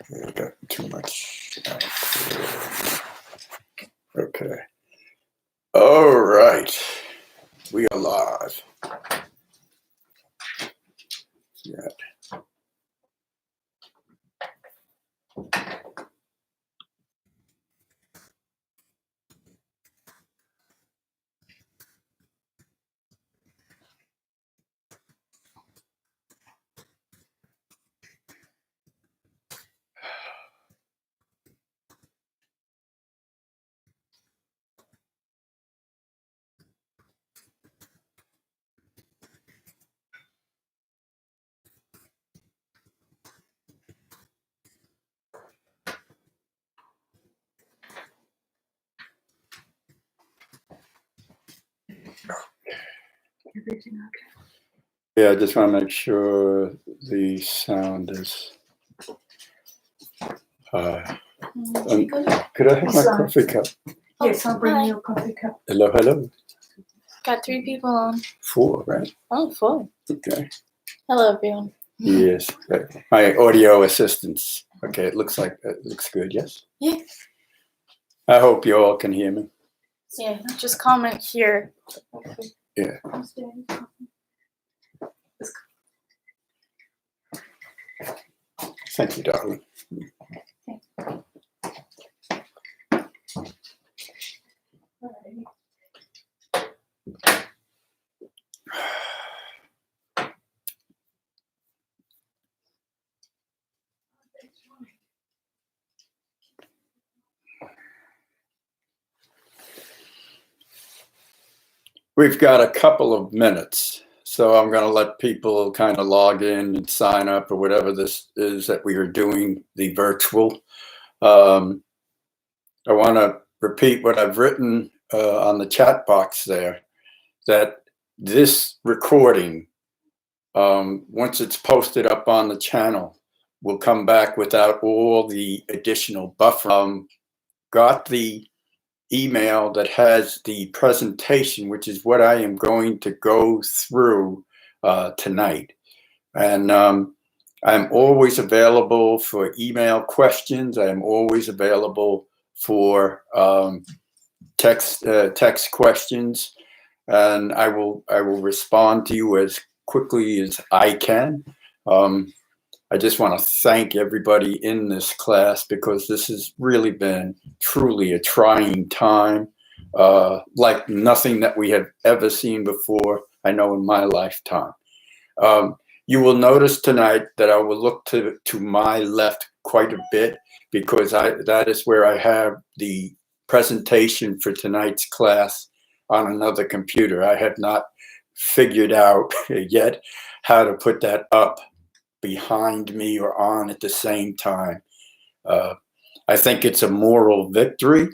I got too much. Okay. All right. We are live. Yeah. Everything okay? Yeah, I just want to make sure the sound is. Could I have my coffee cup? Yes, I'll bring you a coffee cup. Hello, hello. Got 3 people on. 4, right? Oh, 4. Okay. Hello, everyone. Yes. My audio assistants. Okay, it looks good, yes? Yeah. I hope you all can hear me. Yeah, just comment here. Yeah. Thank you, darling. We've got a couple of minutes, so I'm going to let people kind of log in and sign up or whatever this is that we are doing, the virtual. I want to repeat what I've written on the chat box there, that this recording, once it's posted up on the channel, will come back without all the additional buffer. Got the email that has the presentation, which is what I am going to go through tonight. And I'm always available for email questions. I am always available for text questions, and I will respond to you as quickly as I can. I just want to thank everybody in this class, because this has really been truly a trying time, like nothing that we have ever seen before, I know, in my lifetime. You will notice tonight that I will look to my left quite a bit, because that is where I have the presentation for tonight's class on another computer. I have not figured out yet how to put that up behind me or on at the same time. I think it's a moral victory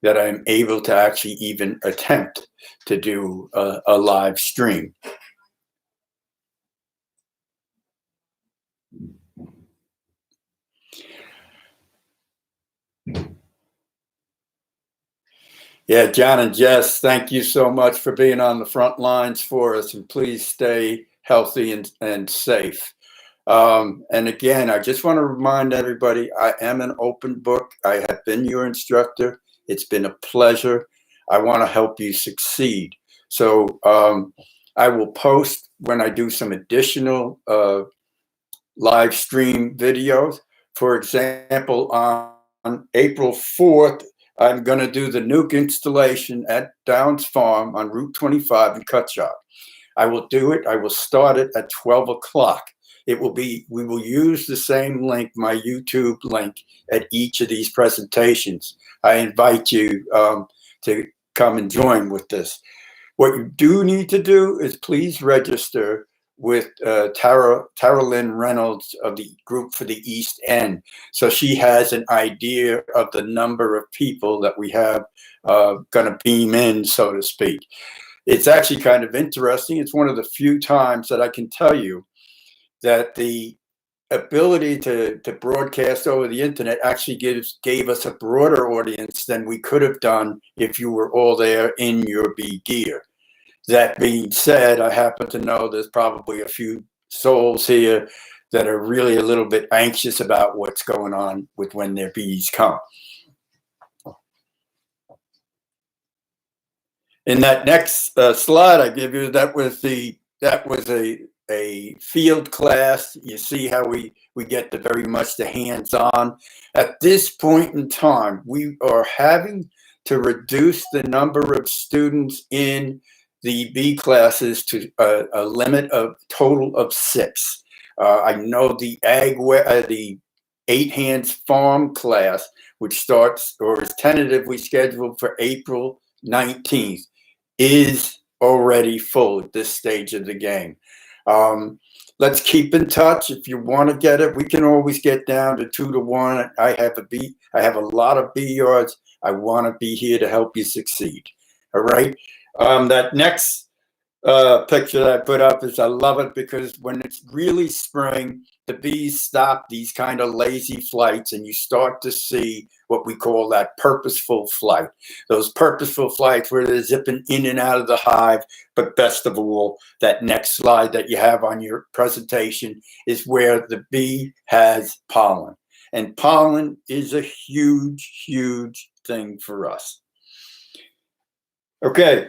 that I'm able to actually even attempt to do a live stream. Yeah, John and Jess, thank you so much for being on the front lines for us, and please stay healthy and safe. And again, I just want to remind everybody, I am an open book. I have been your instructor. It's been a pleasure. I want to help you succeed. So I will post when I do some additional live stream videos. For example, on April 4th, I'm going to do the nuke installation at Downs Farm on Route 25 in Cutchogue. I will do it. I will start it at 12 o'clock. It will be, we will use the same link, my YouTube link, at each of these presentations. I invite you to come and join with this. What you do need to do is please register with Tara Lynn Reynolds of the Group for the East End, so she has an idea of the number of people that we have going to beam in, so to speak. It's actually kind of interesting. It's one of the few times that I can tell you that the ability to broadcast over the internet actually gave us a broader audience than we could have done if you were all there in your bee gear. That being said, I happen to know there's probably a few souls here that are really a little bit anxious about what's going on with when their bees come. In that next slide I give you, that was a field class. You see how we get the very much the hands-on. At this point in time, we are having to reduce the number of students in the bee classes to a limit of total of 6. I know the Agway, the 8 Hands Farm class, which starts or is tentatively scheduled for April 19th, is already full at this stage of the game. Let's keep in touch. If you want to get it, we can always get down to 2 to 1. I have a lot of bee yards. I want to be here to help you succeed. All right. That next picture that I put up is, I love it because when it's really spring, the bees stop these kind of lazy flights and you start to see what we call that purposeful flight. Those purposeful flights where they're zipping in and out of the hive. But best of all, that next slide that you have on your presentation is where the bee has pollen. And pollen is a huge, huge thing for us. Okay,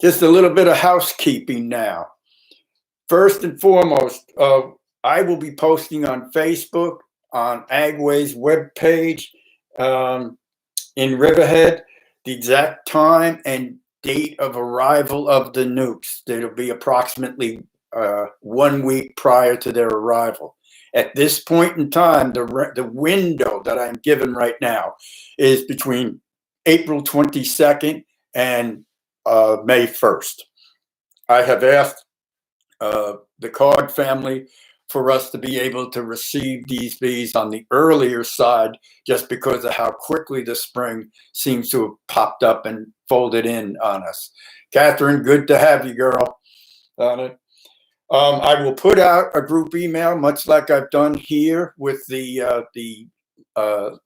just a little bit of housekeeping now. First and foremost, I will be posting on Facebook, on Agway's webpage in Riverhead, the exact time and date of arrival of the nukes. It'll be approximately 1 week prior to their arrival. At this point in time, the window that I'm given right now is between April 22nd and May 1st. I have asked the Card family for us to be able to receive these bees on the earlier side, just because of how quickly the spring seems to have popped up and folded in on us. Catherine, good to have you, girl. I will put out a group email, much like I've done here with the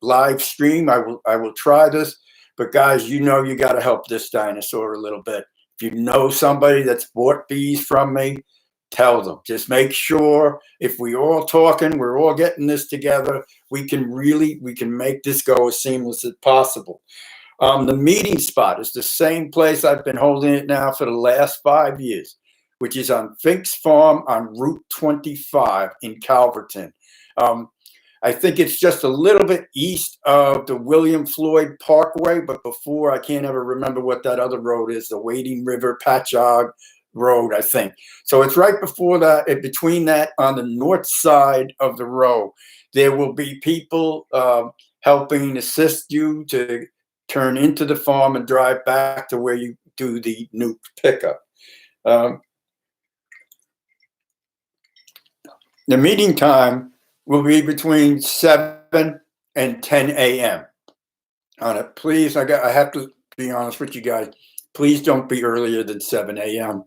live stream. I will try this, but guys, you know you got to help this dinosaur a little bit. If you know somebody that's bought bees from me, tell them. Just make sure if we all talking, we're all getting this together, we can make this go as seamless as possible. The meeting spot is the same place I've been holding it now for the last 5 years, which is on Fink's Farm on Route 25 in Calverton. I think it's just a little bit east of the William Floyd Parkway, but before, I can't ever remember what that other road is, the Wading River Patchogue Road, I think. So it's right before that, between that, on the north side of the road. There will be people helping assist you to turn into the farm and drive back to where you do the nuke pickup. The meeting time will be between 7 and 10 a.m. on it. Please, I have to be honest with you guys. Please don't be earlier than 7 a.m.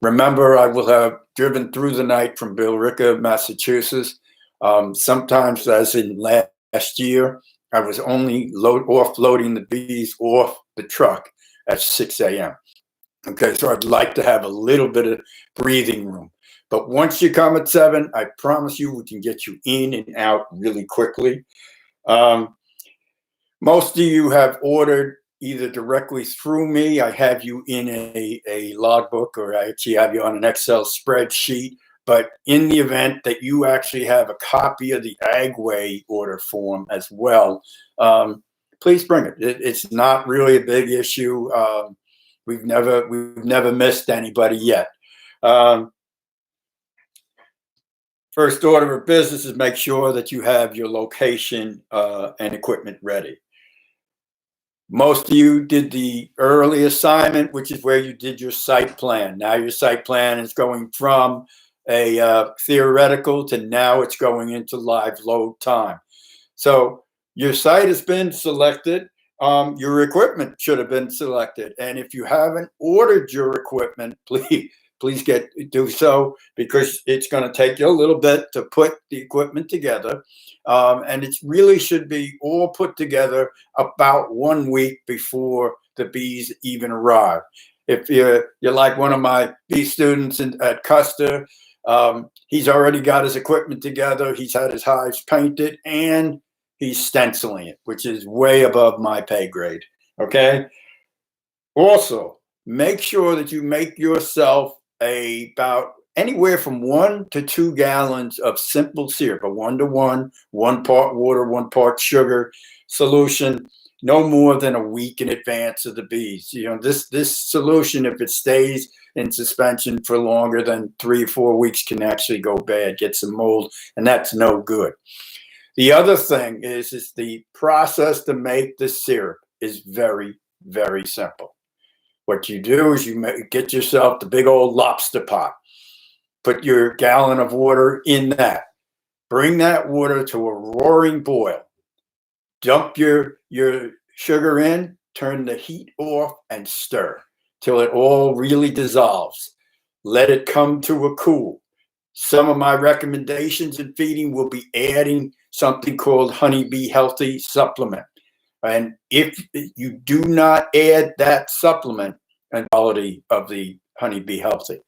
Remember, I will have driven through the night from Billerica, Massachusetts. Sometimes, as in last year, I was only offloading the bees off the truck at 6 a.m. Okay, so I'd like to have a little bit of breathing room. But once you come at 7, I promise you we can get you in and out really quickly. Most of you have ordered either directly through me. I have you in a logbook, or I actually have you on an Excel spreadsheet. But in the event that you actually have a copy of the Agway order form as well, please bring it. It's not really a big issue. We've never missed anybody yet. First order of business is make sure that you have your location and equipment ready. Most of you did the early assignment, which is where you did your site plan. Now your site plan is going from a theoretical to now it's going into live load time. So your site has been selected. Your equipment should have been selected. And if you haven't ordered your equipment, please do so, because it's going to take you a little bit to put the equipment together. And it really should be all put together about 1 week before the bees even arrive. If you're like one of my bee students at Custer, He's already got his equipment together. He's had his hives painted, and he's stenciling it, which is way above my pay grade. Okay. Also, make sure that you make yourself about anywhere from 1 to 2 gallons of simple syrup, a 1-to-1, 1 part water, 1 part sugar solution, no more than a week in advance of the bees. You know, this solution, if it stays in suspension for longer than 3 or 4 weeks, can actually go bad, get some mold, and that's no good. The other thing is the process to make the syrup is very, very simple. What you do is you get yourself the big old lobster pot. Put your gallon of water in that. Bring that water to a roaring boil. Dump your sugar in, turn the heat off, and stir till it all really dissolves. Let it come to a cool. Some of my recommendations in feeding will be adding something called Honeybee Healthy Supplement. And if you do not add that supplement, and quality of the Honeybee Healthy.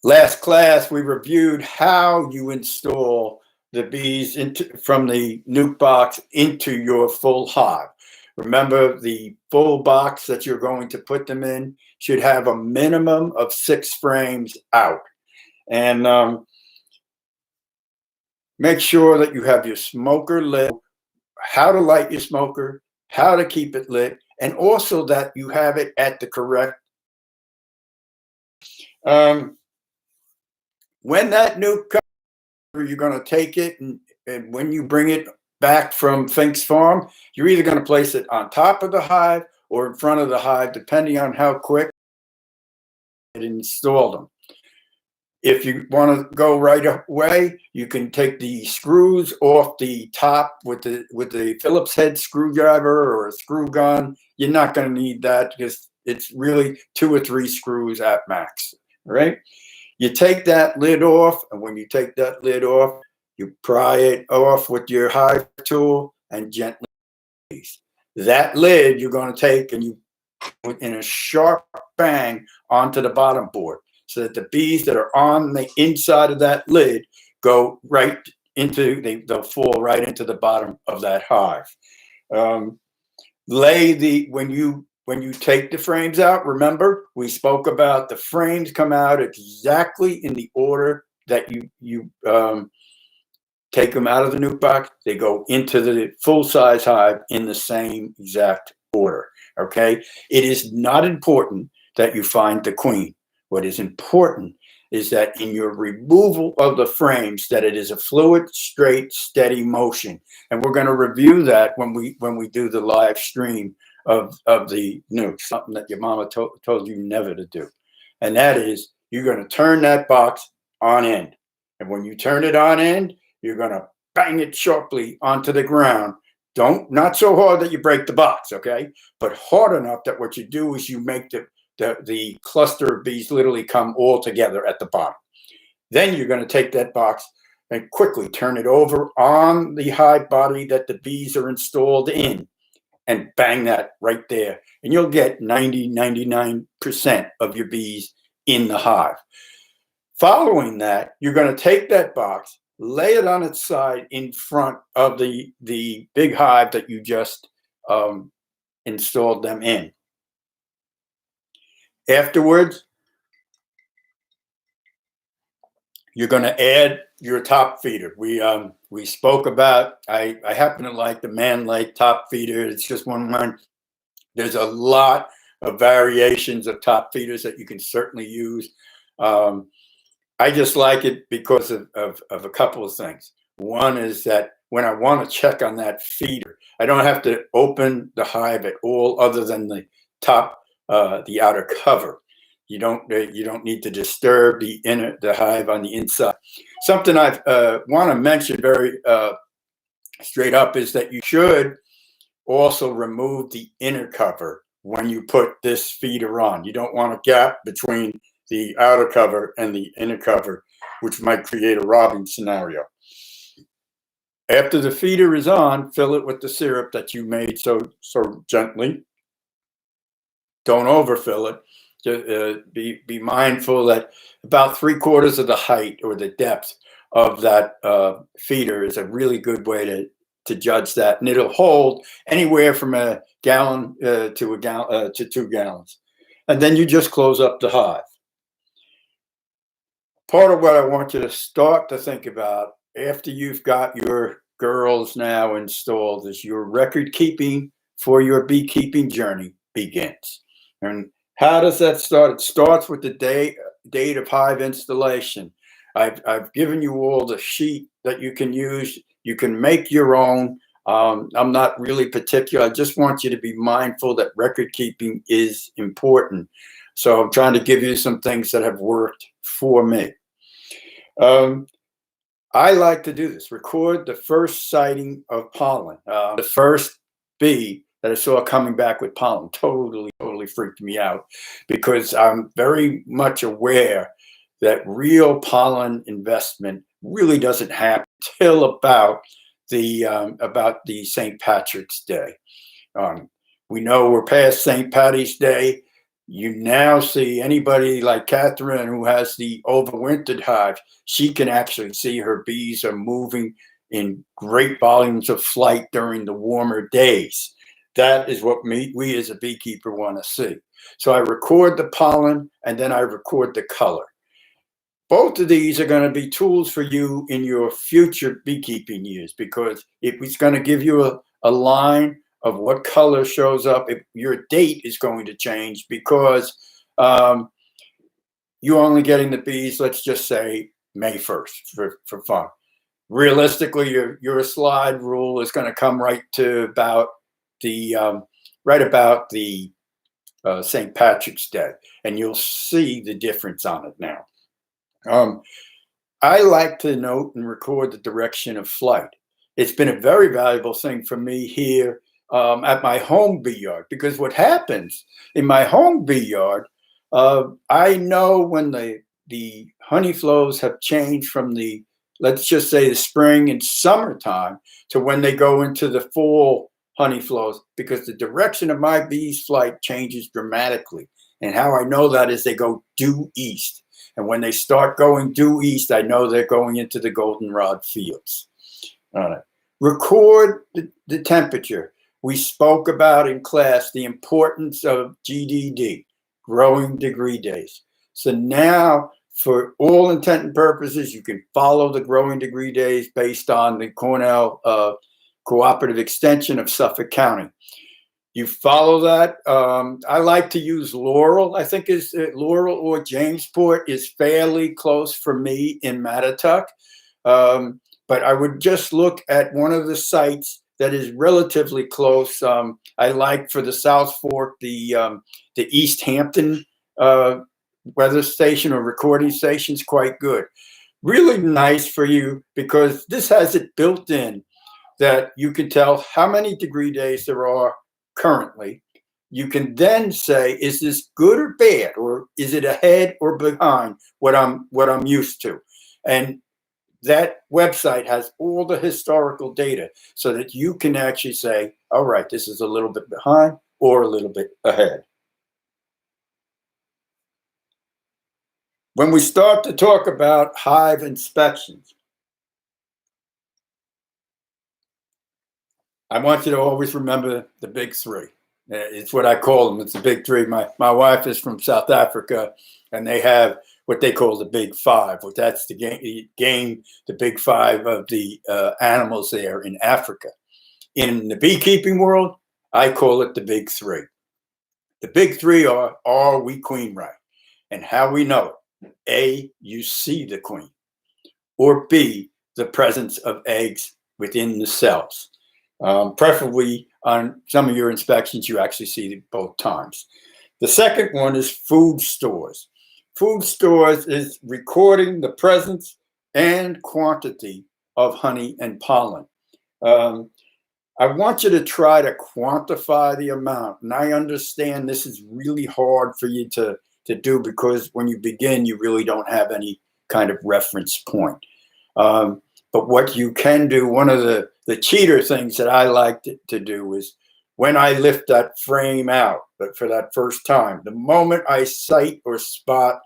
Last class, we reviewed how you install the bees from the nuke box into your full hive. Remember, the full box that you're going to put them in should have a minimum of 6 frames out. And make sure that you have your smoker lit, how to light your smoker, how to keep it lit, and also that you have it at the correct. When that nuke comes, you're going to take it, and when you bring it back from Fink's farm, you're either going to place it on top of the hive or in front of the hive, depending on how quick it installed them. If you want to go right away, you can take the screws off the top with the Phillips head screwdriver or a screw gun. You're not going to need that because it's really 2 or 3 screws at max. Right? You take that lid off, and when you take that lid off, you pry it off with your hive tool and gently release. That lid you're going to take and you put in a sharp bang onto the bottom board, so that the bees that are on the inside of that lid go right into, they'll fall right into the bottom of that hive. When you take the frames out, remember, we spoke about the frames come out exactly in the order that you take them out of the nuke box. They go into the full-size hive in the same exact order, okay? It is not important that you find the queen. What is important is that in your removal of the frames, that it is a fluid, straight, steady motion. And we're going to review that when we do the live stream of the nuke, something that your mama told you never to do. And that is, you're going to turn that box on end. And when you turn it on end, you're going to bang it sharply onto the ground. Not so hard that you break the box, okay? But hard enough that what you do is you make the cluster of bees literally come all together at the bottom. Then you're going to take that box and quickly turn it over on the hive body that the bees are installed in and bang that right there. And you'll get 99% of your bees in the hive. Following that, you're going to take that box, lay it on its side in front of the big hive that you just installed them in. Afterwards, you're going to add your top feeder. We spoke about, I happen to like the Man Lake top feeder. It's just one of mine. There's a lot of variations of top feeders that you can certainly use. I just like it because of a couple of things. One is that when I want to check on that feeder, I don't have to open the hive at all other than the top, the outer cover. You don't need to disturb the hive on the inside. Something I want to mention very straight up is that you should also remove the inner cover when you put this feeder on. You don't want a gap between the outer cover and the inner cover, which might create a robbing scenario. After the feeder is on, fill it with the syrup that you made so gently. Don't overfill it. Be mindful that about 3/4 of the height or the depth of that feeder is a really good way to judge that, and it'll hold anywhere from a gallon to 2 gallons. And then you just close up the hive. Part of what I want you to start to think about after you've got your girls now installed is your record keeping for your beekeeping journey begins. And how does that start? It starts with the date of hive installation. I've given you all the sheet that you can use. You can make your own. I'm not really particular. I just want you to be mindful that record keeping is important. So I'm trying to give you some things that have worked for me. I like to do this, record the first sighting of pollen. The first bee that I saw coming back with pollen totally freaked me out, because I'm very much aware that real pollen investment really doesn't happen till about the St. Patrick's Day. We know we're past St. Patty's Day. You now see anybody like Catherine who has the overwintered hive, she can actually see her bees are moving in great volumes of flight during the warmer days. That is what we as a beekeeper want to see. So I record the pollen and then I record the color. Both of these are going to be tools for you in your future beekeeping years, because it's going to give you a line of what color shows up. If your date is going to change because you're only getting the bees, let's just say May 1st for fun. Realistically, your slide rule is going to come right to about the St. Patrick's Day, and you'll see the difference on it now. I like to note and record the direction of flight. It's been a very valuable thing for me here at my home bee yard, because what happens in my home bee yard, I know when the honey flows have changed from let's just say the spring and summertime to when they go into the fall honey flows, because the direction of my bees' flight changes dramatically. And how I know that is they go due east. And when they start going due east, I know they're going into the goldenrod fields. Record the temperature. We spoke about in class the importance of GDD, growing degree days. So now, for all intent and purposes, you can follow the growing degree days based on the Cornell Cooperative Extension of Suffolk County. You follow that. I like to use Laurel. I think Laurel or Jamesport is fairly close for me in Mattituck. But I would just look at one of the sites that is relatively close. I like for the South Fork, the East Hampton weather station or recording station is quite good. Really nice for you, because this has it built in that you can tell how many degree days there are currently. You can then say, is this good or bad, or is it ahead or behind what I'm used to? And that website has all the historical data so that you can actually say, all right, this is a little bit behind or a little bit ahead. When we start to talk about hive inspections, I want you to always remember the big three. It's what I call them. It's the big three. My wife is from South Africa, and they have what they call the big five. Well, that's the the big five of the animals there in Africa. In the beekeeping world, I call it the big three. The big three are we queen right? And how we know it. A, you see the queen. Or B, the presence of eggs within the cells. Preferably on some of your inspections, you actually see it both times. The second one is food stores. Food stores is recording the presence and quantity of honey and pollen. I want you to try to quantify the amount. And I understand this is really hard for you to do, because when you begin, you really don't have any kind of reference point. But what you can do, one of the cheater things that I like to do is when I lift that frame out, but for that first time, the moment I sight or spot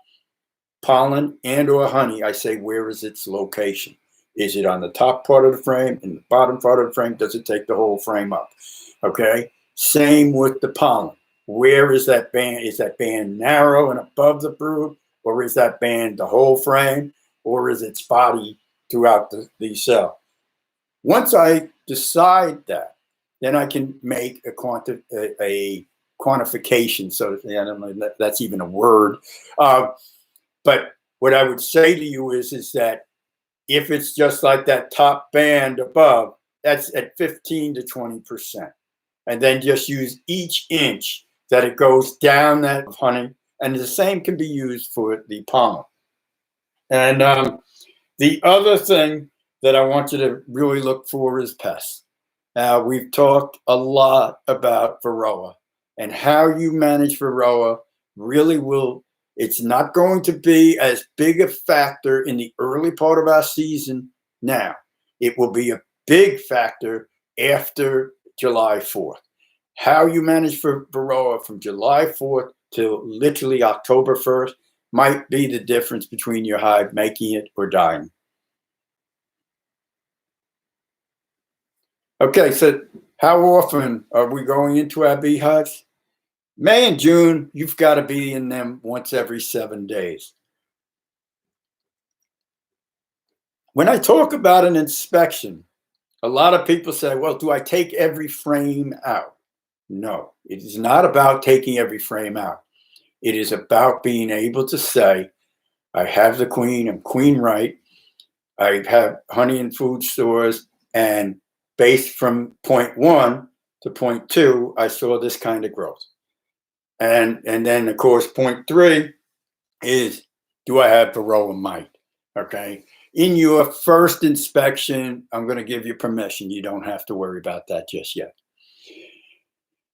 pollen and or honey, I say, where is its location? Is it on the top part of the frame, in the bottom part of the frame? Does it take the whole frame up? Okay. Same with the pollen. Where is that band? Is that band narrow and above the brood, or is that band the whole frame, or is it spotty throughout the cell? Once I decide that, then I can make a quantification. So I don't know if that's even a word. But what I would say to you is that if it's just like that top band above, that's at 15 to 20%. And then just use each inch that it goes down that honey. And the same can be used for the pollen. And the other thing that I want you to really look for is pests. Now, we've talked a lot about Varroa, and how you manage Varroa really will, it's not going to be as big a factor in the early part of our season now. It will be a big factor after July 4th. How you manage for Varroa from July 4th to literally October 1st might be the difference between your hive making it or dying. Okay, so how often are we going into our beehives? May and June, you've got to be in them once every 7 days. When I talk about an inspection, a lot of people say, well, do I take every frame out? No, it is not about taking every frame out. It is about being able to say, I have the queen, I'm queen right. I have honey in food stores, and based from point 1 to point 2, I saw this kind of growth. And then, of course, point 3 is, do I have Varroa mite? Okay. In your first inspection, I'm going to give you permission. You don't have to worry about that just yet.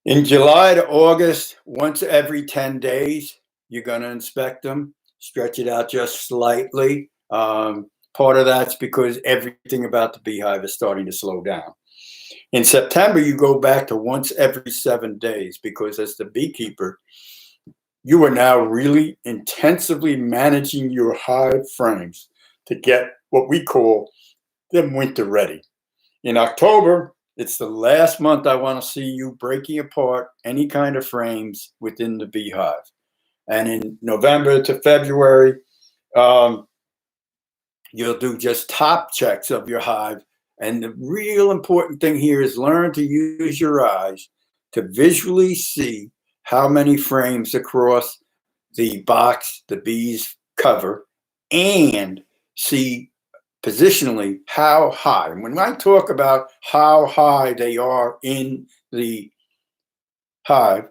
In July to August, once every 10 days, you're going to inspect them, stretch it out just slightly. Part of that's because everything about the beehive is starting to slow down. In September, you go back to once every 7 days, because as the beekeeper, you are now really intensively managing your hive frames to get what we call them winter ready. In October, it's the last month I want to see you breaking apart any kind of frames within the beehive. And in November to February, you'll do just top checks of your hive. And the real important thing here is learn to use your eyes to visually see how many frames across the box the bees cover, and see positionally how high. And when I talk about how high they are in the hive,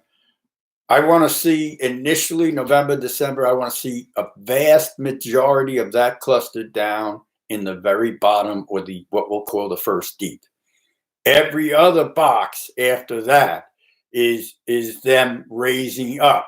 I want to see initially November, December, I want to see a vast majority of that clustered down in the very bottom, or the what we'll call the first deep. Every other box after that is them raising up.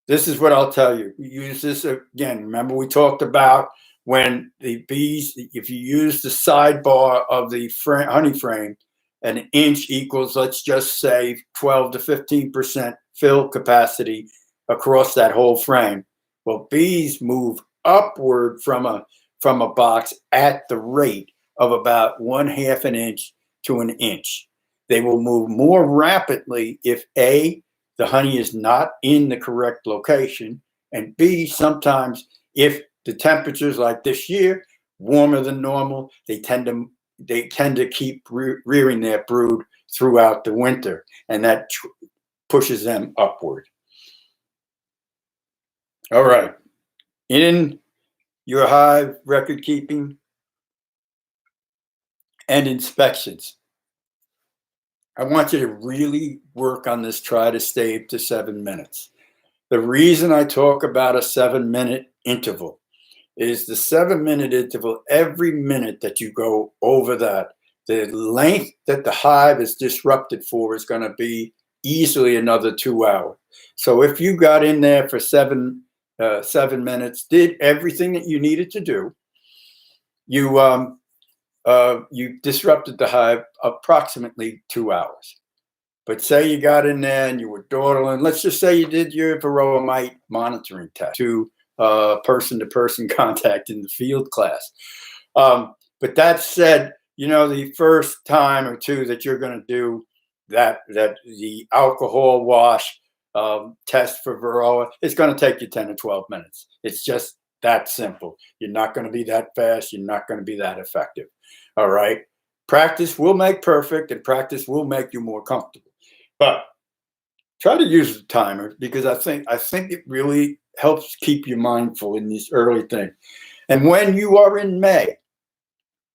This is what I'll tell you. Use this again. Remember, we talked about when the bees, if you use the sidebar of the honey frame, an inch equals, let's just say, 12 to 15% fill capacity across that whole frame. Well, bees move upward from a box at the rate of about 1/2 an inch to an inch. They will move more rapidly if A, the honey is not in the correct location, and B, sometimes if the temperatures like this year, warmer than normal, they tend to keep rearing their brood throughout the winter, and that pushes them upward. All right. In your hive record keeping and inspections, I want you to really work on this, try to stay to 7 minutes. The reason I talk about a 7-minute interval is the 7-minute interval, every minute that you go over that, the length that the hive is disrupted for is going to be easily another 2 hours. So if you got in there for 7 minutes, did everything that you needed to do, you disrupted the hive approximately 2 hours. But say you got in there and you were dawdling. Let's just say you did your varroa mite monitoring test to person-to-person contact in the field class. But that said, you know, the first time or two that you're going to do that the alcohol wash test for varroa, it's going to take you 10 or 12 minutes. It's just that simple. You're not going to be that fast. You're not going to be that effective. All right. Practice will make perfect, and practice will make you more comfortable. But try to use the timer, because I think it really helps keep you mindful in these early things. And when you are in May,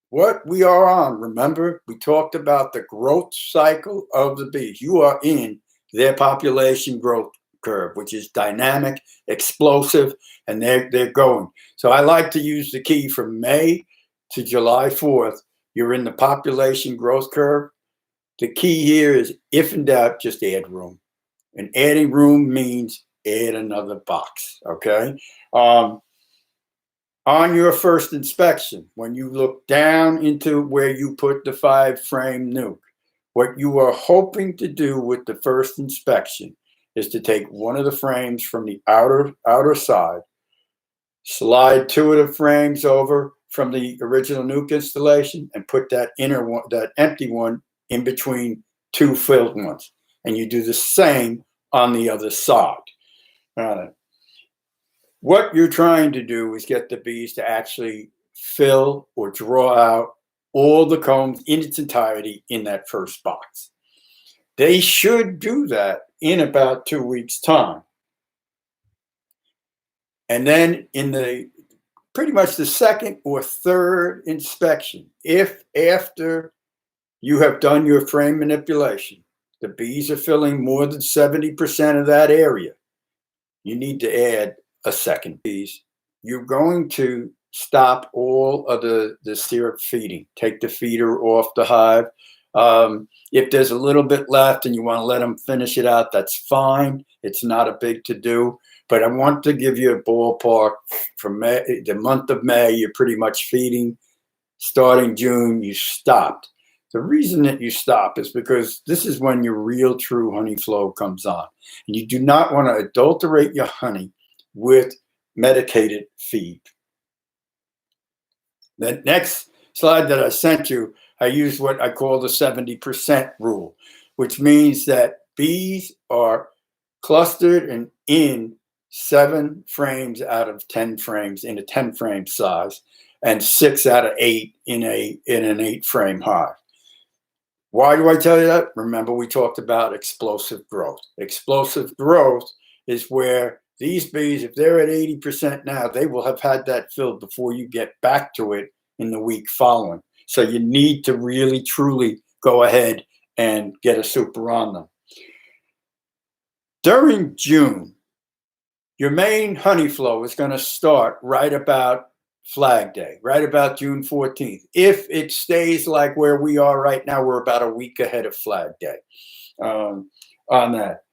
what we are on, remember, we talked about the growth cycle of the bees. You are in their population growth curve, which is dynamic, explosive, and they're going. So I like to use the key from May to July 4th. You're in the population growth curve. The key here is, if in doubt, just add room. And adding room means add another box, okay? On your first inspection, when you look down into where you put the 5-frame nuke, what you are hoping to do with the first inspection is to take one of the frames from the outer side, slide 2 of the frames over from the original nuke installation, and put that inner one, that empty one, in between 2 filled ones. And you do the same on the other side. What you're trying to do is get the bees to actually fill or draw out all the combs in its entirety in that first box. They should do that in about 2 weeks' time. And then in the pretty much the second or third inspection, if after you have done your frame manipulation, the bees are filling more than 70% of that area, you need to add a second piece. You're going to stop all of the syrup feeding. Take the feeder off the hive. If there's a little bit left and you want to let them finish it out, that's fine. It's not a big to-do. But I want to give you a ballpark. For May, the month of May, you're pretty much feeding. Starting June, you stopped. The reason that you stop is because this is when your real true honey flow comes on. And you do not want to adulterate your honey with medicated feed. The next slide that I sent you, I used what I call the 70% rule, which means that bees are clustered and in 7 frames out of 10 frames in a 10-frame size, and 6 out of 8 in an 8-frame hive. Why do I tell you that? Remember, we talked about explosive growth. Explosive growth is where these bees, if they're at 80% now, they will have had that filled before you get back to it in the week following. So you need to really, truly go ahead and get a super on them. During June, your main honey flow is going to start right about Flag Day, right about June 14th. If it stays like where we are right now, we're about a week ahead of Flag Day on that.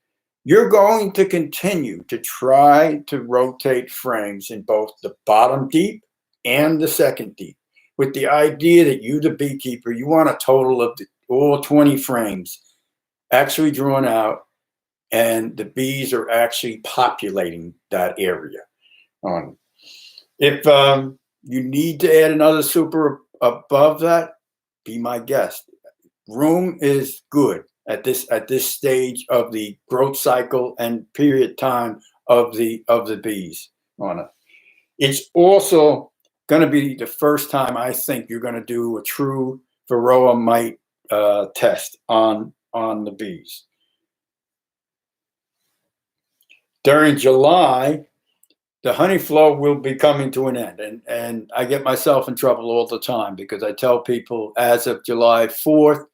You're going to continue to try to rotate frames in both the bottom deep and the second deep, with the idea that you, the beekeeper, you want a total of all 20 frames actually drawn out, and the bees are actually populating that area. If you need to add another super above that, be my guest. Room is good at this stage of the growth cycle and period time of the bees on it. It's also going to be the first time I think you're going to do a true varroa mite test on the bees. During July, the honey flow will be coming to an end. And I get myself in trouble all the time because I tell people as of July 4th,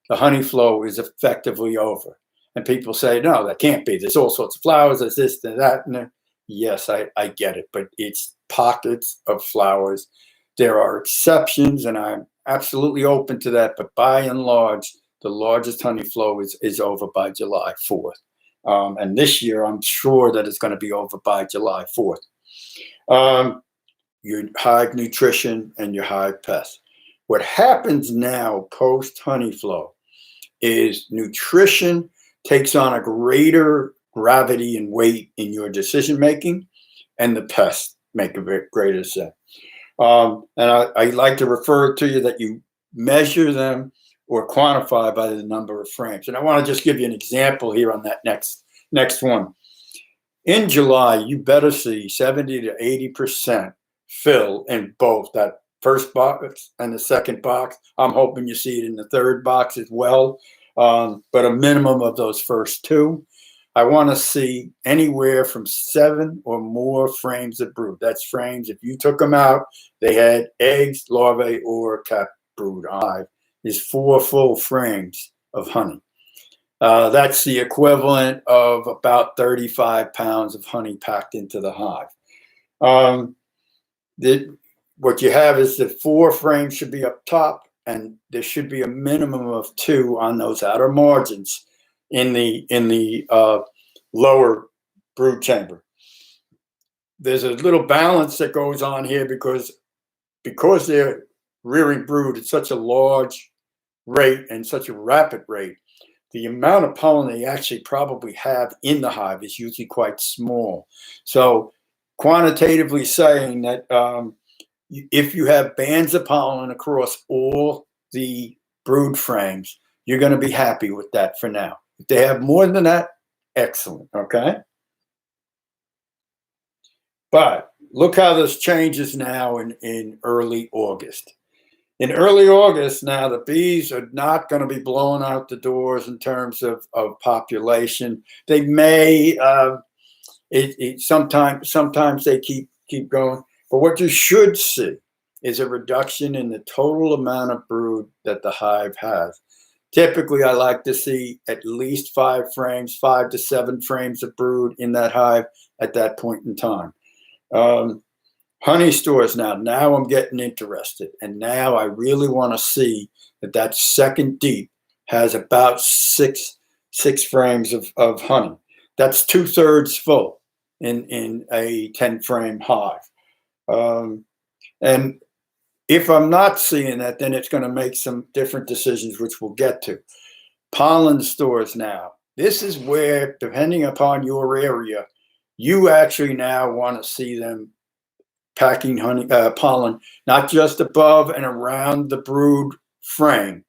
the honey flow is effectively over. And people say, no, that can't be. There's all sorts of flowers, there's this and that. And yes, I get it, but it's pockets of flowers. There are exceptions, and I'm absolutely open to that. But by and large, the largest honey flow is over by July 4th. And this year, I'm sure that it's going to be over by July 4th. Your hive nutrition and your hive pests. What happens now post honey flow is nutrition takes on a greater gravity and weight in your decision making, and the pests make a greater sense. And I like to refer to you that you measure them or quantify by the number of frames. And I want to just give you an example here on that next one. In July, you better see 70 to 80% fill in both that first box and the second box. I'm hoping you see it in the third box as well, but a minimum of those first two. I want to see anywhere from 7 or more frames of brood. That's frames. If you took them out, they had eggs, larvae, or capped brood. Hive is 4 full frames of honey. That's the equivalent of about 35 pounds of honey packed into the hive. What you have is that 4 frames should be up top, and there should be a minimum of 2 on those outer margins in the lower brood chamber. There's a little balance that goes on here because they're rearing brood at such a large rate and such a rapid rate. The amount of pollen they actually probably have in the hive is usually quite small. So quantitatively saying that if you have bands of pollen across all the brood frames, you're going to be happy with that for now. If they have more than that, excellent, okay? But look how this changes now in early August. In early August, now the bees are not going to be blowing out the doors in terms of population. They may, sometimes they keep going. But what you should see is a reduction in the total amount of brood that the hive has. Typically, I like to see at least 5 to 7 frames of brood in that hive at that point in time. Honey stores now I'm getting interested. And now I really want to see that second deep has about 6 frames of honey. That's 2/3 full in a 10-frame hive. And if I'm not seeing that, then it's going to make some different decisions, which we'll get to. Pollen stores now. This is where, depending upon your area, you actually now want to see them packing honey, pollen, not just above and around the brood frame,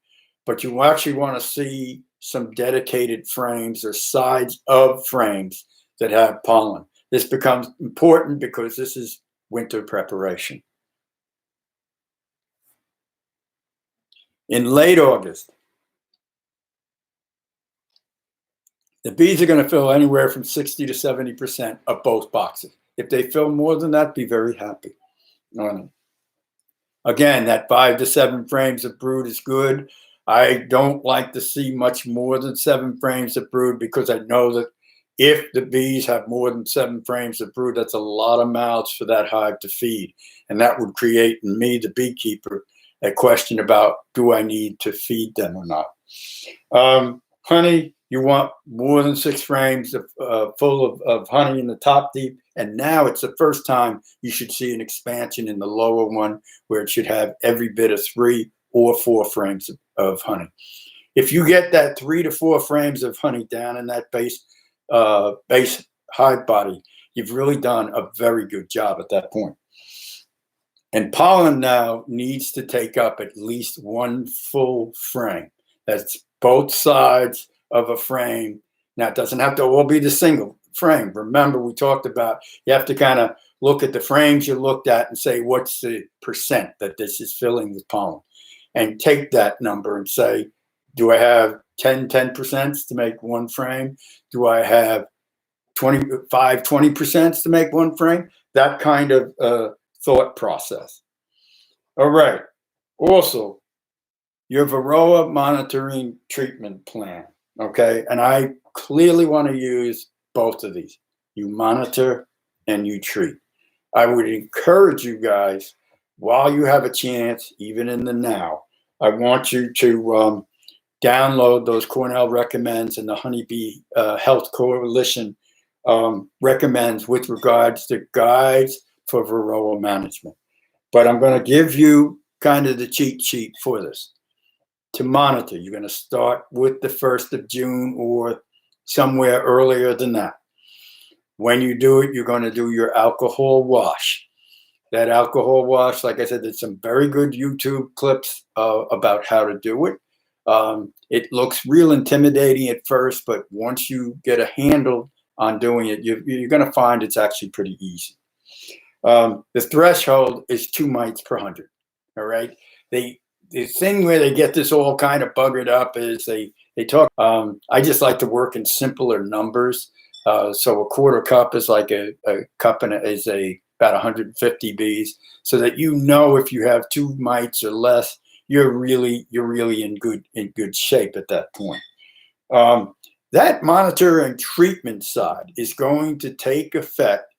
but you actually want to see some dedicated frames or sides of frames that have pollen. This becomes important because this is winter preparation. In late August, the bees are going to fill anywhere from 60 to 70% of both boxes. If they fill more than that, be very happy. Again, that 5 to 7 frames of brood is good. I don't like to see much more than 7 frames of brood because I know that if the bees have more than 7 frames of brood, that's a lot of mouths for that hive to feed. And that would create in me, the beekeeper, a question about, do I need to feed them or not? Honey, you want more than 6 frames full of honey in the top deep. And now it's the first time you should see an expansion in the lower one where it should have every bit of 3 or 4 frames of honey. If you get that 3 to 4 frames of honey down in that base hive body, you've really done a very good job at that point. And pollen now needs to take up at least 1 full frame. That's both sides of a frame. Now, it doesn't have to all be the single frame. Remember, we talked about you have to kind of look at the frames you looked at and say, what's the percent that this is filling with pollen? And take that number and say, do I have 10% to make 1 frame? Do I have 20% to make 1 frame? That kind of thought process. All right. Also, your Varroa monitoring treatment plan. Okay. And I clearly want to use both of these. You monitor and you treat. I would encourage you guys, while you have a chance, even in the now, I want you to download those Cornell recommends and the Honeybee Health Coalition recommends with regards to guides for Varroa management. But I'm going to give you kind of the cheat sheet for this. To monitor, you're going to start with the 1st of June or somewhere earlier than that. When you do it, you're going to do your alcohol wash. That alcohol wash, like I said, there's some very good YouTube clips about how to do it. It looks real intimidating at first, but once you get a handle on doing it, you're going to find it's actually pretty easy. The threshold is 2 mites per 100. All right. The thing where they get this all kind of buggered up is they talk. I just like to work in simpler numbers. So a quarter cup is like a cup and is about 150 bees, so that you know if you have 2 mites or less, you're really in good shape at that point. That monitor and treatment side is going to take effect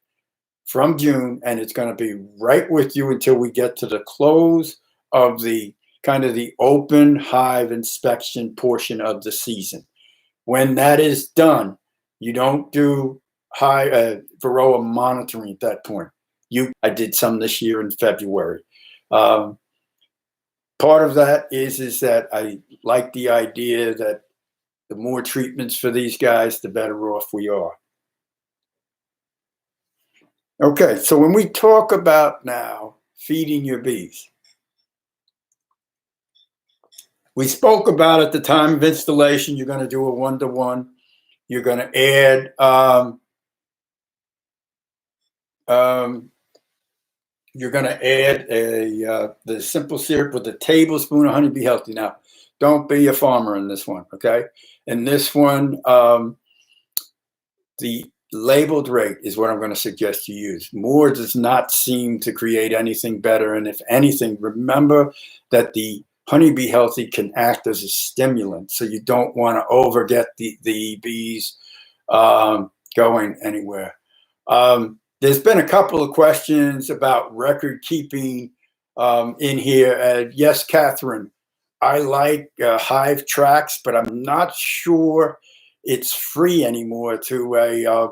from June, and it's going to be right with you until we get to the close of the kind of the open hive inspection portion of the season. When that is done, you don't do Varroa monitoring at that point. I did some this year in February. Part of that is that I like the idea that the more treatments for these guys, the better off we are. Okay, so when we talk about now feeding your bees, we spoke about at the time of installation, you're going to do a 1-to-1. You're going to add the simple syrup with a tablespoon of honey. Be healthy. Now, don't be a farmer in this one, okay? In this one, the labeled rate is what I'm going to suggest you use. More does not seem to create anything better. And if anything, remember that the Honey Bee Healthy can act as a stimulant. So you don't want to overget the bees going anywhere. There's been a couple of questions about record keeping in here. Yes, Catherine, I like Hive Tracks, but I'm not sure it's free anymore to a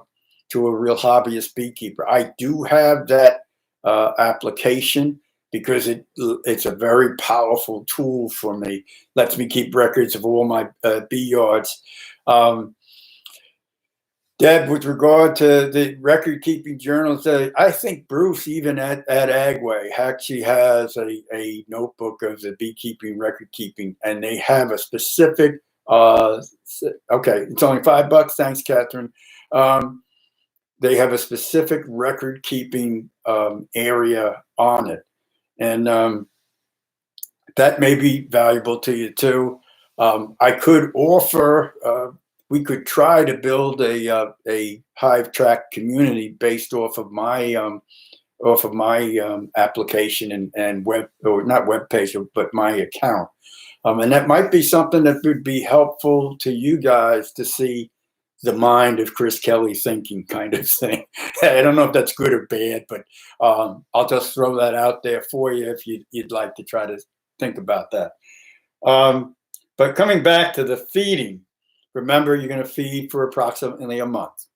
real hobbyist beekeeper. I do have that application because it's a very powerful tool for me. Lets me keep records of all my bee yards. Deb, with regard to the record-keeping journals, I think Bruce, even at Agway, actually has a notebook of the beekeeping record-keeping, and they have a specific, okay, it's only $5. Thanks, Catherine. They have a specific record-keeping area on it, and that may be valuable to you, too. I could offer... we could try to build a Hive Track community based off of my application and web, or not web page, but my account, and that might be something that would be helpful to you guys to see the mind of Chris Kelly thinking, kind of thing. I don't know if that's good or bad, but I'll just throw that out there for you if you'd like to try to think about that. But coming back to the feeding. Remember, you're going to feed for approximately a month.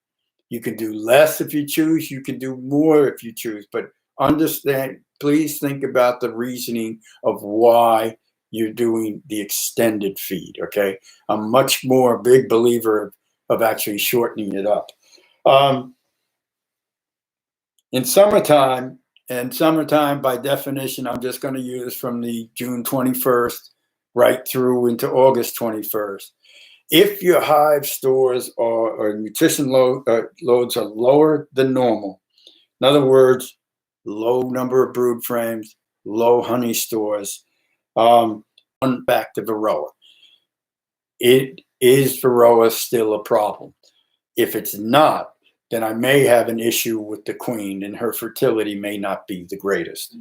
You can do less if you choose. You can do more if you choose. But understand, please think about the reasoning of why you're doing the extended feed, okay? I'm much more a big believer of actually shortening it up. In summertime, and summertime by definition, I'm just going to use from the June 21st right through into August 21st. If your hive stores or nutrition loads are lower than normal, in other words, low number of brood frames, low honey stores, back to Varroa. Is Varroa still a problem? If it's not, then I may have an issue with the queen and her fertility may not be the greatest.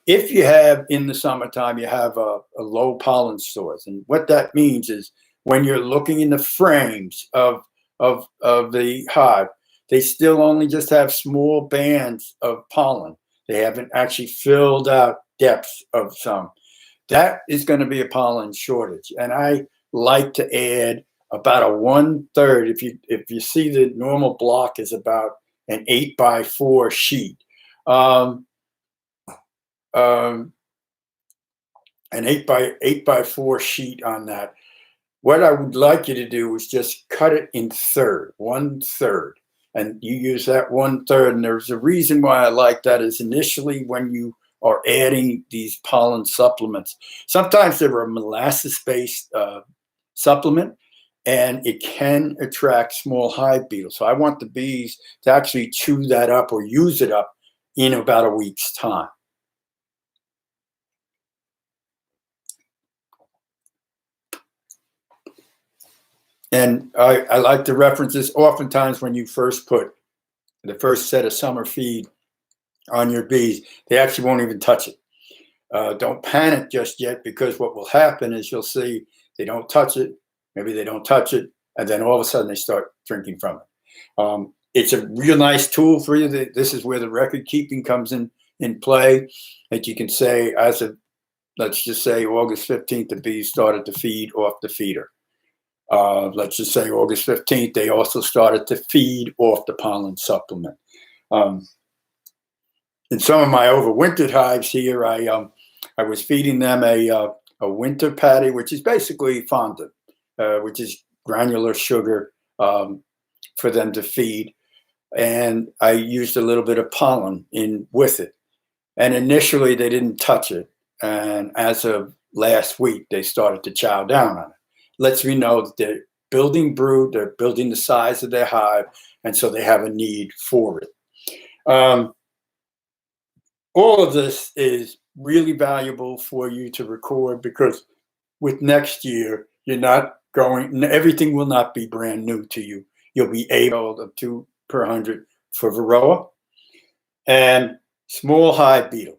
If you have, in the summertime, you have a low pollen stores, and what that means is when you're looking in the frames of the hive, they still only just have small bands of pollen. They haven't actually filled out depths of some. That is going to be a pollen shortage. And I like to add about a 1/3. If you see the normal block is about an 8x4 sheet. An 8x4 sheet on that. What I would like you to do is just cut it in third, 1/3. And you use that 1/3. And there's a reason why I like that is initially when you are adding these pollen supplements, sometimes they're a molasses-based supplement, and it can attract small hive beetles. So I want the bees to actually chew that up or use it up in about a week's time. And I like to reference this oftentimes when you first put the first set of summer feed on your bees, they actually won't even touch it. Don't panic just yet, because what will happen is you'll see they don't touch it, maybe they don't touch it, and then all of a sudden they start drinking from it. It's a real nice tool for you. This is where the record keeping comes in play. That you can say, as of, let's just say August 15th, the bees started to feed off the feeder. Let's just say August 15th, they also started to feed off the pollen supplement. In some of my overwintered hives here, I was feeding them a winter patty, which is basically fondant, which is granular sugar for them to feed. And I used a little bit of pollen in with it. And initially they didn't touch it. And as of last week, they started to chow down on it. Lets me know that they're building brood, they're building the size of their hive, and so they have a need for it. All of this is really valuable for you to record, because with next year, you're not going, everything will not be brand new to you. You'll be able to 2 per 100 for Varroa and small hive beetle.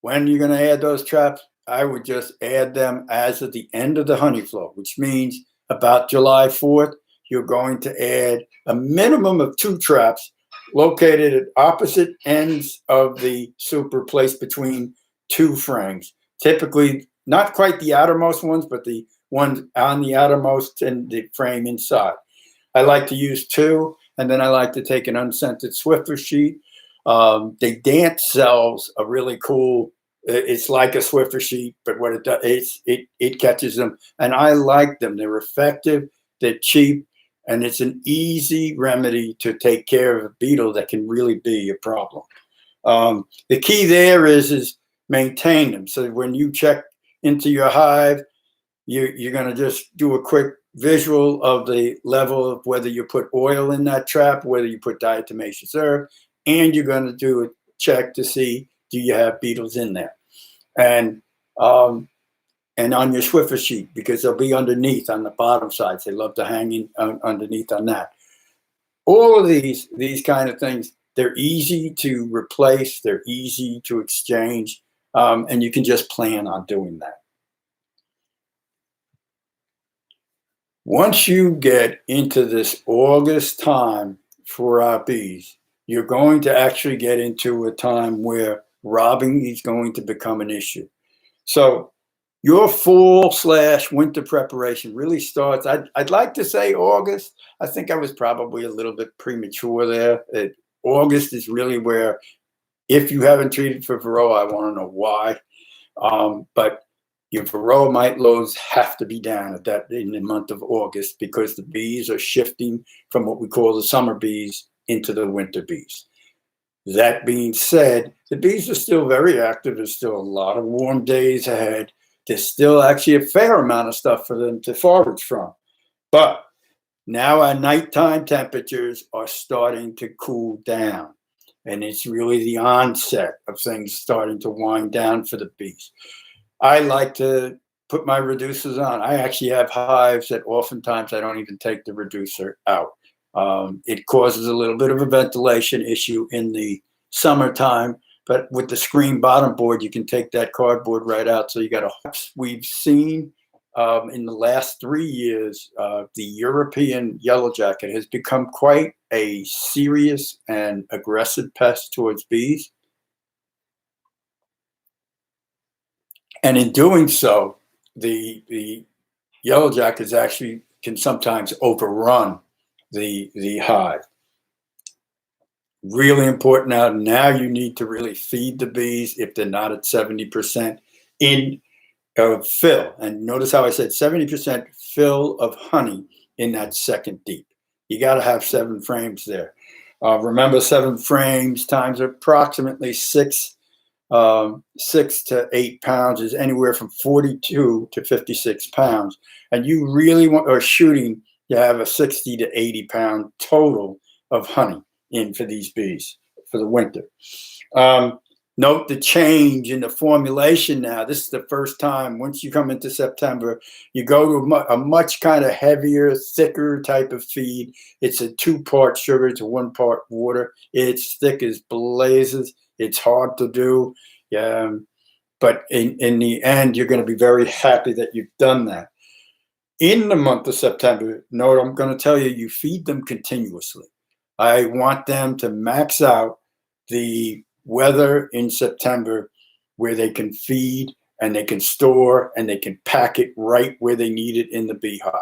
When you're going to add those traps, I would just add them as of the end of the honey flow, which means about July 4th, you're going to add a minimum of 2 traps located at opposite ends of the super, placed between 2 frames. Typically, not quite the outermost ones, but the ones on the outermost and the frame inside. I like to use 2, and then I like to take an unscented Swiffer sheet. They dance cells are really cool. It's like a Swiffer sheet, but what it does, it catches them, and I like them. They're effective, they're cheap, and it's an easy remedy to take care of a beetle that can really be a problem. The key there is maintain them. So when you check into your hive, you're going to just do a quick visual of the level of whether you put oil in that trap, whether you put diatomaceous earth, and you're going to do a check to see, do you have beetles in there? And on your Swiffer sheet, because they'll be underneath on the bottom sides. They love to hang in underneath on that. All of these kind of things, they're easy to replace. They're easy to exchange. And you can just plan on doing that. Once you get into this August time for our bees, you're going to actually get into a time where robbing is going to become an issue. So your fall/winter preparation really starts, I'd like to say August. I think I was probably a little bit premature there. August is really where, if you haven't treated for Varroa, I want to know why. But your Varroa mite loads have to be down at that in the month of August, because the bees are shifting from what we call the summer bees into the winter bees. That being said, the bees are still very active. There's still a lot of warm days ahead. There's still actually a fair amount of stuff for them to forage from. But now our nighttime temperatures are starting to cool down. And it's really the onset of things starting to wind down for the bees. I like to put my reducers on. I actually have hives that oftentimes I don't even take the reducer out. It causes a little bit of a ventilation issue in the summertime, but with the screen bottom board, you can take that cardboard right out. So you got we've seen in the last 3 years, the European yellow jacket has become quite a serious and aggressive pest towards bees. And in doing so, the yellow jackets actually can sometimes overrun the hive. Really important now you need to really feed the bees if they're not at 70% in of fill. And notice how I said 70% fill of honey in that second deep. You got to have 7 frames there. Remember, 7 frames times approximately 6 to 8 pounds is anywhere from 42 to 56 pounds. And you really are shooting to have a 60 to 80 pound total of honey in for these bees for the winter. Note the change in the formulation now. This is the first time, once you come into September, you go to a much kind of heavier, thicker type of feed. It's a 2-part sugar to 1-part water. It's thick as blazes. It's hard to do. But in the end, you're going to be very happy that you've done that. In the month of September, note, I'm going to tell you, you feed them continuously. I want them to max out the weather in September where they can feed and they can store and they can pack it right where they need it in the beehive.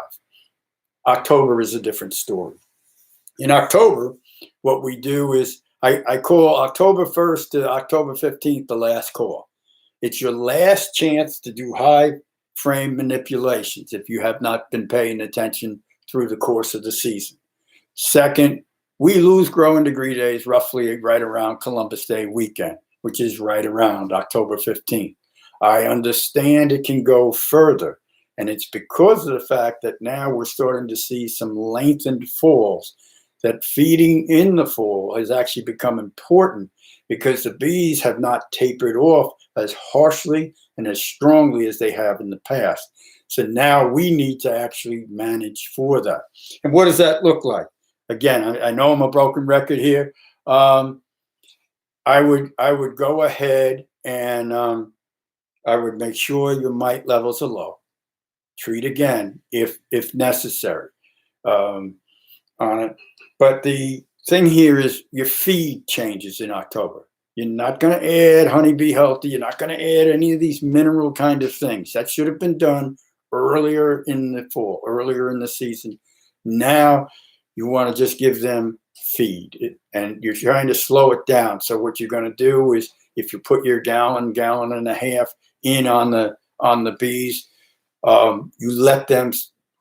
October is a different story. In October, what we do is I call October 1st to October 15th the last call. It's your last chance to do hive frame manipulations if you have not been paying attention through the course of the season. Second, we lose growing degree days roughly right around Columbus Day weekend, which is right around October 15th. I understand it can go further, and it's because of the fact that now we're starting to see some lengthened falls, that feeding in the fall has actually become important because the bees have not tapered off as harshly and as strongly as they have in the past. So now we need to actually manage for that. And what does that look like? Again, I know I'm a broken record here. I would go ahead and I would make sure your mite levels are low. Treat again if necessary on it. But the thing here is your feed changes in October. You're not going to add Honeybee Healthy. You're not going to add any of these mineral kind of things. That should have been done earlier in the fall, earlier in the season. Now you want to just give them feed, and you're trying to slow it down. So what you're going to do is, if you put your gallon and a half in on the bees, you let them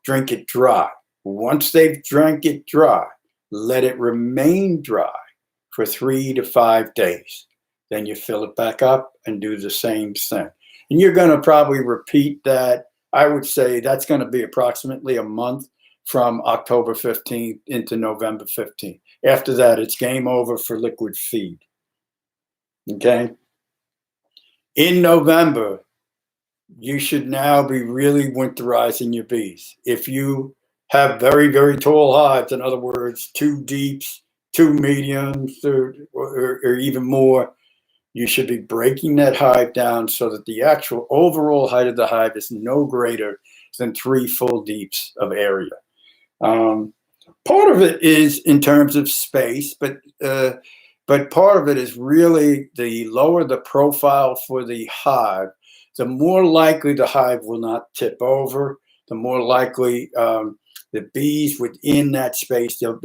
drink it dry. Once they've drank it dry, let it remain dry for 3 to 5 days. Then you fill it back up and do the same thing. And you're going to probably repeat that. I would say that's going to be approximately a month from October 15th into November 15th. After that, it's game over for liquid feed. Okay? In November, you should now be really winterizing your bees. If you have very, very tall hives, in other words, 2 deeps, 2 mediums, or even more, you should be breaking that hive down so that the actual overall height of the hive is no greater than 3 full deeps of area. Part of it is in terms of space, but part of it is really the lower the profile for the hive, the more likely the hive will not tip over, the more likely the bees within that space, they'll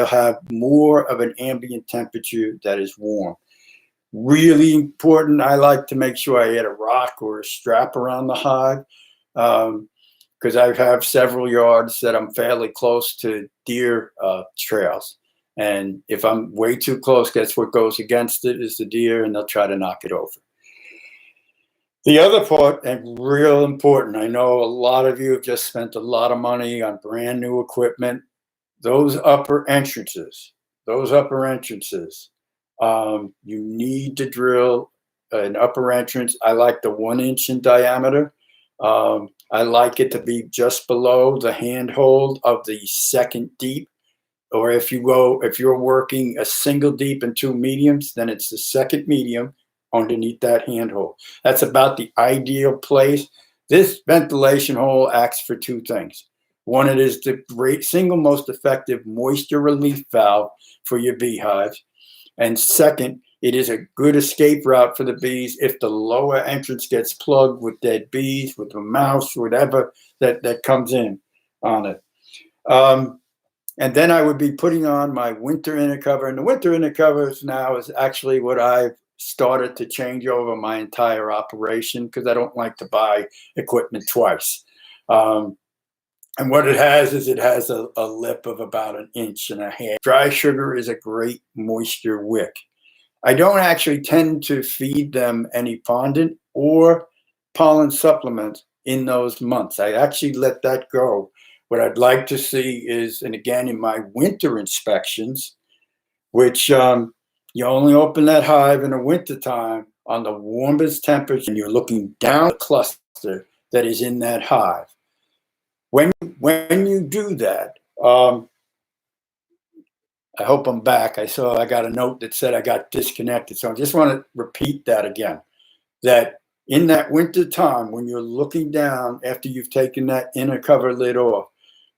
have more of an ambient temperature that is warm. Really important, I like to make sure I add a rock or a strap around the hive, because I have several yards that I'm fairly close to deer trails. And if I'm way too close, guess what goes against it is the deer, and they'll try to knock it over. The other part, and real important, I know a lot of you have just spent a lot of money on brand new equipment. Those upper entrances, you need to drill an upper entrance. I like the 1 inch in diameter. I like it to be just below the handhold of the second deep. Or if you're working a single deep and 2 mediums, then it's the second medium underneath that handhold. That's about the ideal place. This ventilation hole acts for 2 things. One, it is the single most effective moisture relief valve for your beehives. And second, it is a good escape route for the bees if the lower entrance gets plugged with dead bees, with a mouse, whatever that comes in on it. And then I would be putting on my winter inner cover. And the winter inner covers now is actually what I've started to change over my entire operation because I don't like to buy equipment twice. And what it has is it has a lip of about 1.5 inches. Dry sugar is a great moisture wick. I don't actually tend to feed them any fondant or pollen supplement in those months. I actually let that go. What I'd like to see is, and again, in my winter inspections, which you only open that hive in the wintertime on the warmest temperature, and you're looking down the cluster that is in that hive. When you do that, I hope I'm back. I got a note that said I got disconnected. So I just want to repeat that again, that in that winter time, when you're looking down after you've taken that inner cover lid off,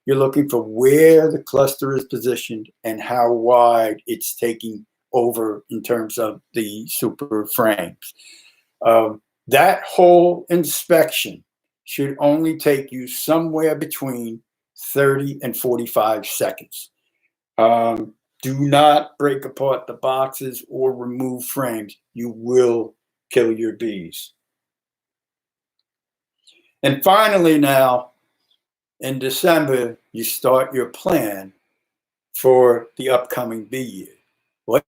you're looking for where the cluster is positioned and how wide it's taking over in terms of the super frames. That whole inspection should only take you somewhere between 30 and 45 seconds. Do not break apart the boxes or remove frames. You will kill your bees. And finally now, in December, you start your plan for the upcoming bee year. What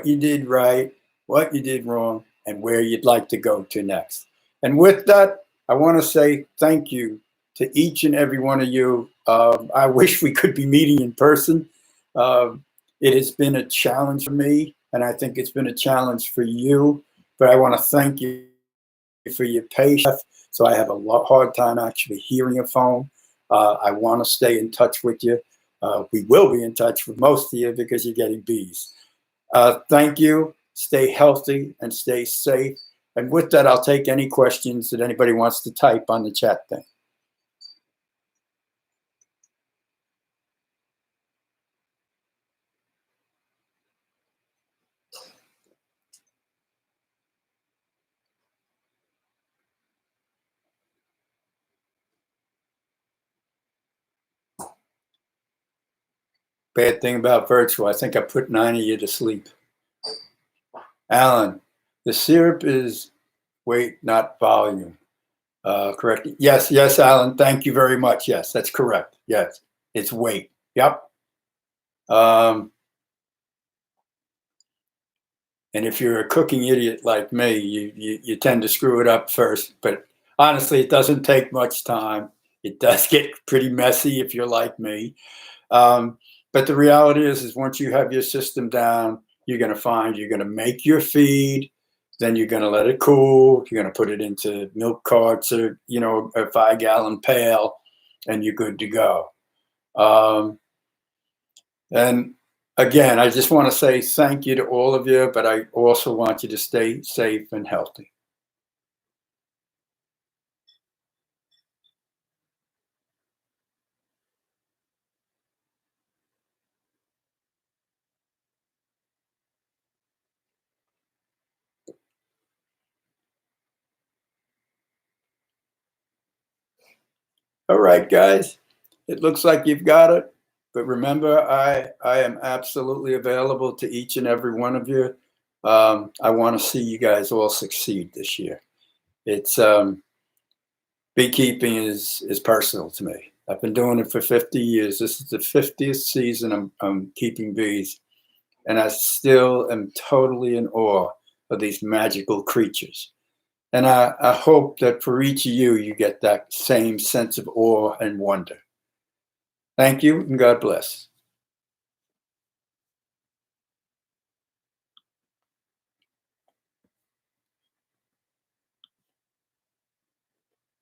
you did right, what you did wrong, and where you'd like to go to next. And with that, I want to say thank you to each and every one of you. I wish we could be meeting in person. It has been a challenge for me, and I think it's been a challenge for you. But I want to thank you for your patience. So I have a hard time actually hearing a phone. I want to stay in touch with you. We will be in touch with most of you because you're getting bees. Thank you. Stay healthy and stay safe. And with that, I'll take any questions that anybody wants to type on the chat thing. Bad thing about virtual, I think I put 9 of you to sleep. Alan, the syrup is weight, not volume. Correct. Yes, Alan. Thank you very much. Yes, that's correct. Yes, it's weight. Yep. And if you're a cooking idiot like me, you tend to screw it up first. But honestly, it doesn't take much time. It does get pretty messy if you're like me. But the reality is once you have your system down, you're going to find you're going to make your feed. Then you're going to let it cool. You're going to put it into milk carts or, a 5-gallon pail, and you're good to go. And again, I just want to say thank you to all of you, but I also want you to stay safe and healthy. All right, guys, it looks like you've got it. But remember, I am absolutely available to each and every one of you. I want to see you guys all succeed this year. It's beekeeping is personal to me. I've been doing it for 50 years. This is the 50th season I'm keeping bees. And I still am totally in awe of these magical creatures. And I hope that for each of you, you get that same sense of awe and wonder. Thank you, and God bless.